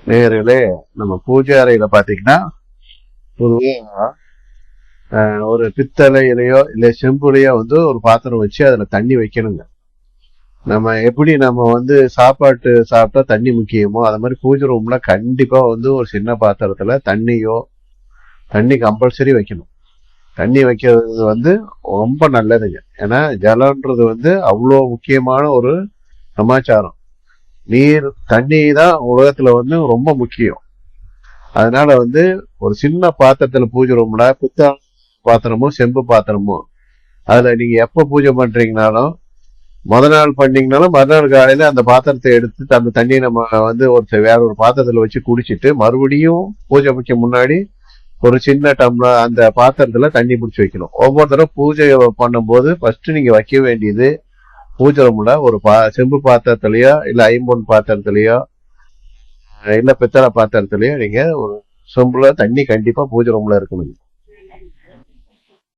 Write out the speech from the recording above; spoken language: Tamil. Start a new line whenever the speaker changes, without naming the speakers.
நேயர்களே, நம்ம பூஜை அறையில பாத்தீங்கன்னா பொதுவா ஒரு பித்தளையிலயோ இல்ல செம்புலையோ ஒரு பாத்திரம் வச்சு அதுல தண்ணி வைக்கணுங்க. நம்ம சாப்பாட்டு சாப்பிட்டா தண்ணி முக்கியமோ அது மாதிரி பூஜை ரூம்ல கண்டிப்பா ஒரு சின்ன பாத்திரத்துல தண்ணி கம்பல்சரி வைக்கணும். தண்ணி வைக்கிறது ரொம்ப நல்லதுங்க. ஏன்னா ஜலம்ன்றது அவ்வளோ முக்கியமான ஒரு சமாச்சாரம். நீர் தண்ணி தான் உலகத்துல ரொம்ப முக்கியம். அதனால ஒரு சின்ன பாத்திரத்துல பூஜை ரூம்ல பித்தளை பாத்திரமோ செம்பு பாத்திரமோ அதுல நீங்க எப்ப பூஜை பண்றீங்கனாலும் நாள் பண்ணீங்கனாலும் மறுநாள் காலையில அந்த பாத்திரத்தை எடுத்து அந்த தண்ணியை நம்ம வேற ஒரு பாத்திரத்துல வச்சு குடிச்சிட்டு மறுபடியும் பூஜை வைக்க முன்னாடி ஒரு சின்ன டம்ளர் அந்த பாத்திரத்துல தண்ணி பிடிச்சி வைக்கணும். ஒவ்வொரு தடவை பூஜை பண்ணும் போது ஃபர்ஸ்ட் நீங்க வைக்க வேண்டியது பூஜை ரூம்ல ஒரு செம்பு பாத்திரத்திலயோ இல்ல ஐம்பொன் பாத்திரத்திலயோ இல்ல பித்தளை பாத்திரத்திலயோ நீங்க ஒரு சொம்புல தண்ணி கண்டிப்பா பூஜை ரூம்ல இருக்கணும்.